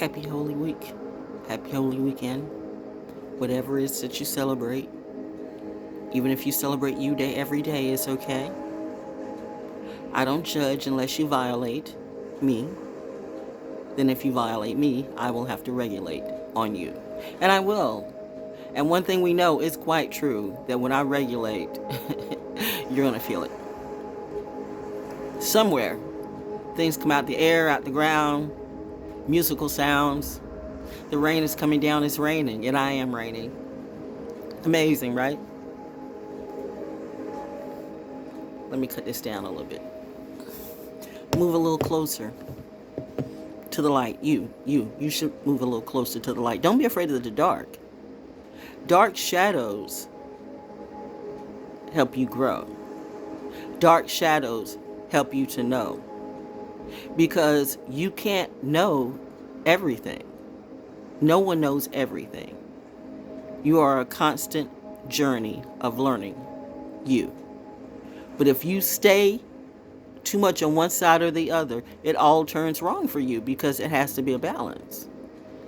Happy Holy Week. Happy Holy Weekend. Whatever it is that you celebrate. Even if you celebrate You Day every day, it's okay. I don't judge unless you violate me. Then if you violate me, I will have to regulate on you. And I will. And one thing we know is quite true, that when I regulate, you're going to feel it. Somewhere, things come out the air, out the ground, musical sounds. The rain is coming down, it's raining, and I am raining. Amazing, right? Let me cut this down a little bit. Move a little closer to the light. You should move a little closer to the light. Don't be afraid of the dark. Dark shadows help you grow. Dark shadows help you to know. Because you can't know everything. No one knows everything. You are a constant journey of learning. You. But if you stay too much on one side or the other, it all turns wrong for you because it has to be a balance.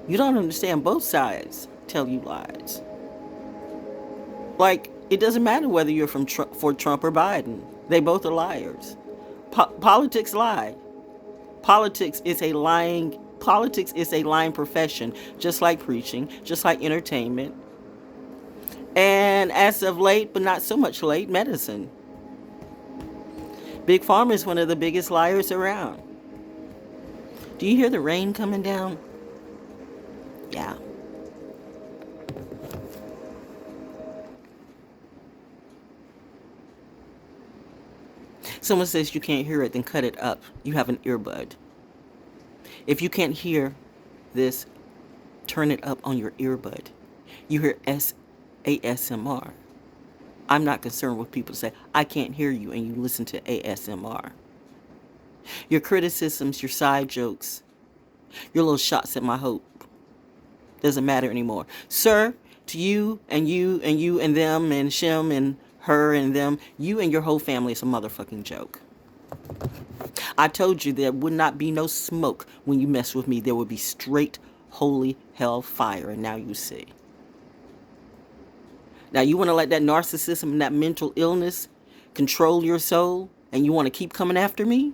You don't understand, both sides tell you lies. Like, it doesn't matter whether you're for Trump or Biden. They both are liars. Politics lie. Politics is a lying profession, just like preaching, just like entertainment. And as of late, but not so much late, medicine. Big Pharma is one of the biggest liars around. Do you hear the rain coming down? Yeah. Someone says you can't hear it, then cut it up. You have an earbud. If you can't hear this, turn it up on your earbud. You hear ASMR. I'm not concerned with people say, I can't hear you, and you listen to ASMR. Your criticisms, your side jokes, your little shots at my hope doesn't matter anymore. Sir, to you and you and you and them and Shem and her and them, you and your whole family is a motherfucking joke. I told you there would not be no smoke when you mess with me. There would be straight holy hell fire, and now you see. Now you want to let that narcissism and that mental illness control your soul, and you want to keep coming after me?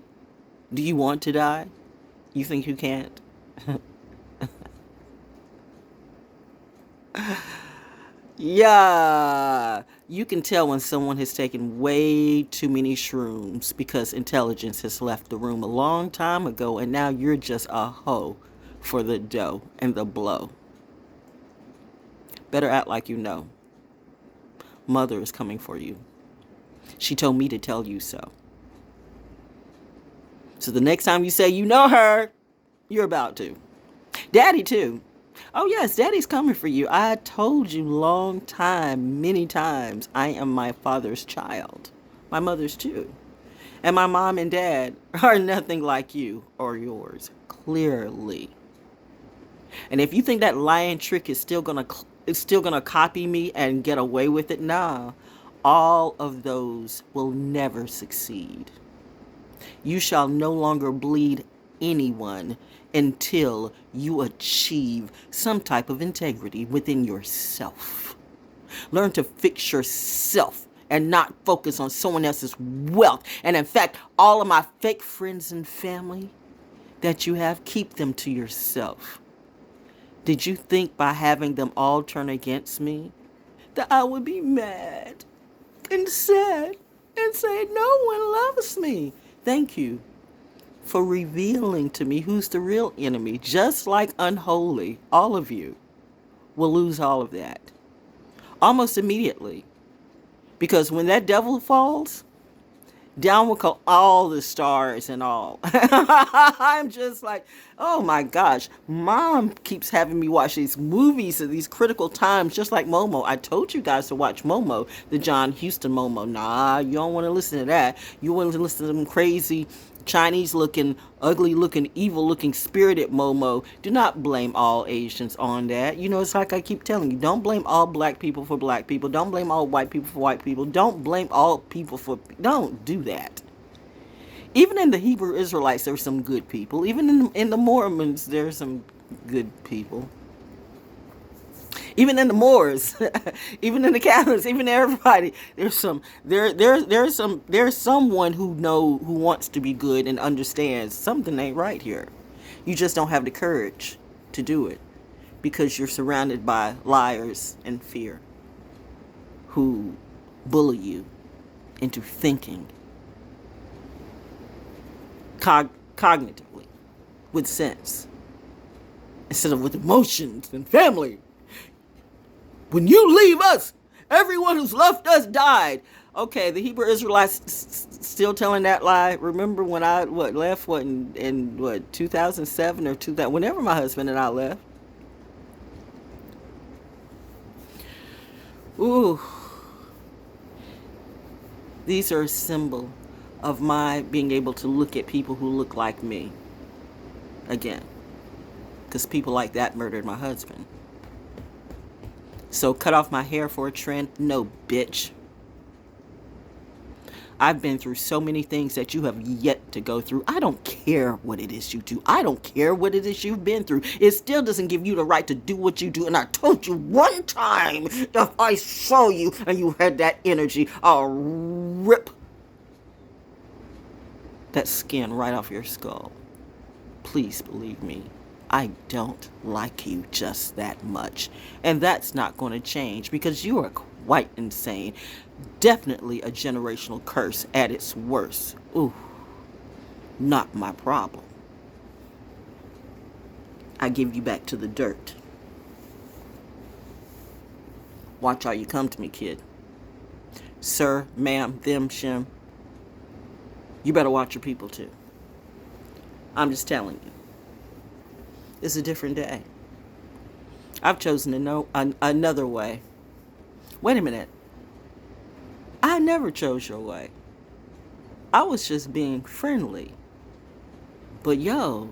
Do you want to die? You think you can't? Yeah, you can tell when someone has taken way too many shrooms because intelligence has left the room a long time ago, and now you're just a hoe for the dough and the blow. Better act like you know. Mother is coming for you. She told me to tell you so. So the next time you say you know her, you're about to. Daddy too. Oh yes, Daddy's coming for you. I told you long time, many times, I am my father's child. My mother's too. And my mom and dad are nothing like you or yours, clearly. And if you think that lying trick is still gonna copy me and get away with it, nah. All of those will never succeed. You shall no longer bleed anyone until you achieve some type of integrity within yourself. Learn to fix yourself and not focus on someone else's wealth. And in fact, all of my fake friends and family that you have, keep them to yourself. Did you think by having them all turn against me that I would be mad and sad and say no one loves me? Thank you for revealing to me who's the real enemy. Just like unholy, all of you will lose all of that almost immediately. Because when that devil falls, down will come all the stars and all. I'm just like, oh my gosh. Mom keeps having me watch these movies at these critical times, just like Momo. I told you guys to watch Momo, the John Huston Momo. Nah, you don't want to listen to that. You want to listen to them crazy, Chinese looking, ugly looking, evil looking, spirited Momo. Do not blame all Asians on that. You know, it's like I keep telling you, don't blame all black people for black people. Don't blame all white people for white people. Don't blame all people for, don't do that. Even in the Hebrew Israelites, there's some good people. Even in the Mormons, there's some good people. Even in the Moors, even in the Catholics, even everybody, there's someone who wants to be good and understands something ain't right here. You just don't have the courage to do it because you're surrounded by liars and fear who bully you into thinking cognitively with sense instead of with emotions and family. When you leave us, everyone who's left us died. Okay, the Hebrew Israelites still telling that lie. Remember when I left in 2007 or 2000, whenever my husband and I left. Ooh. These are a symbol of my being able to look at people who look like me again. Because people like that murdered my husband. So cut off my hair for a trend? No, bitch. I've been through so many things that you have yet to go through. I don't care what it is you do. I don't care what it is you've been through. It still doesn't give you the right to do what you do. And I told you one time, if I saw you and you had that energy, I'll rip that skin right off your skull. Please believe me. I don't like you just that much. And that's not going to change because you are quite insane. Definitely a generational curse at its worst. Ooh, not my problem. I give you back to the dirt. Watch how you come to me, kid. Sir, ma'am, them, shim. You better watch your people too. I'm just telling you. It's a different day. I've chosen to know another way. Wait a minute. I never chose your way. I was just being friendly. But yo,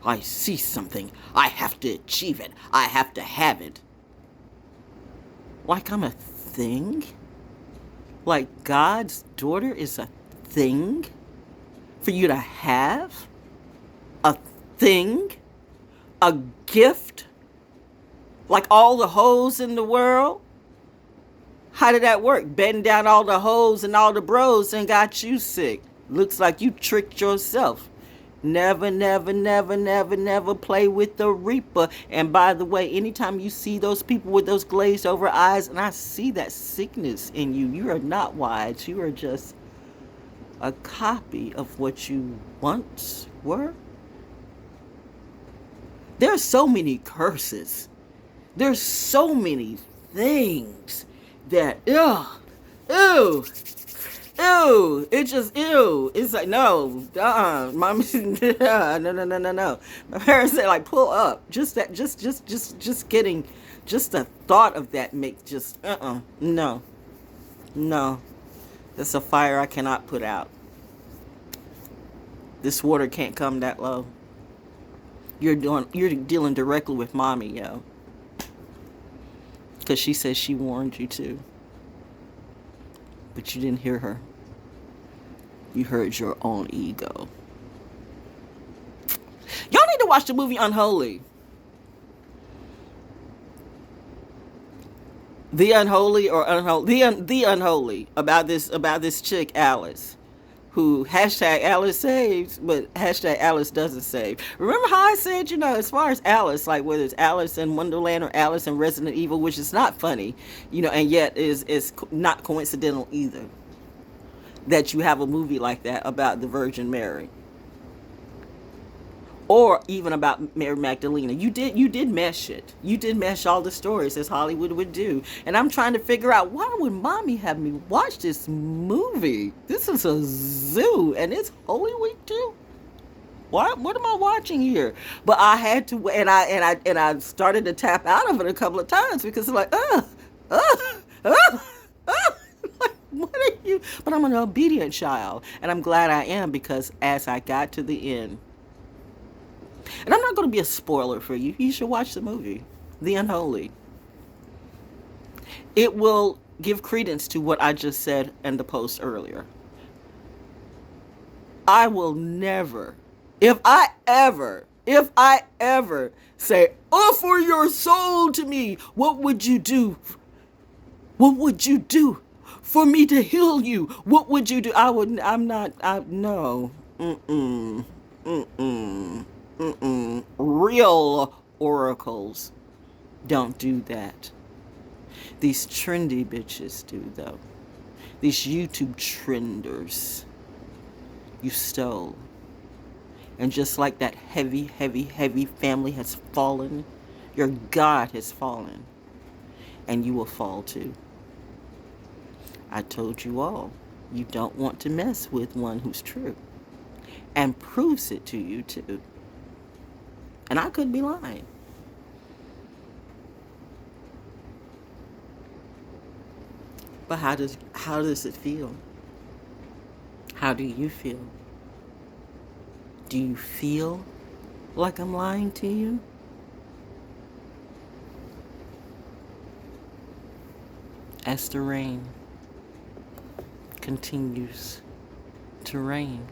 I see something. I have to achieve it. I have to have it. Like I'm a thing? Like God's daughter is a thing for you to have? A thing? A gift? Like all the hoes in the world? How did that work? Betting down all the hoes and all the bros and got you sick. Looks like you tricked yourself. Never, never, never, never, never play with the reaper. And by the way, anytime you see those people with those glazed over eyes, and I see that sickness in you, you are not wise. You are just a copy of what you once were. There's so many curses. There's so many things that, ew, it's just, ew. It's like, no, mommy, no. My parents said, like, pull up. Just that, just getting, just the thought of that makes just, no. That's a fire I cannot put out. This water can't come that low. You're dealing directly with mommy, yo. Because she says she warned you too. But you didn't hear her. You heard your own ego. Y'all need to watch the movie Unholy. The Unholy or Unholy. The Unholy. About this chick, Alice. Who hashtag Alice saves, but hashtag Alice doesn't save. Remember how I said, as far as Alice, like whether it's Alice in Wonderland or Alice in Resident Evil, which is not funny, and yet is not coincidental either, that you have a movie like that about the Virgin Mary. Or even about Mary Magdalena. You did mesh it. You did mesh all the stories as Hollywood would do. And I'm trying to figure out, why would mommy have me watch this movie? This is a zoo and it's Holy Week too. What am I watching here? But I had to, and I started to tap out of it a couple of times because it's like, like, what are you? But I'm an obedient child, and I'm glad I am, because as I got to the end, and I'm not going to be a spoiler for you. You should watch the movie, The Unholy. It will give credence to what I just said in the post earlier. I will never, if I ever If I ever say, offer your soul to me, what would you do? What would you do for me to heal you? What would you do? No. Mm-mm. Mm-mm. Mm-mm. Real oracles don't do that. These trendy bitches do, though. These YouTube trenders you stole. And just like that heavy, heavy, heavy family has fallen, your God has fallen. And you will fall too. I told you all, you don't want to mess with one who's true. And proves it to you too. And I could be lying. But how does it feel? How do you feel? Do you feel like I'm lying to you? As the rain continues to rain,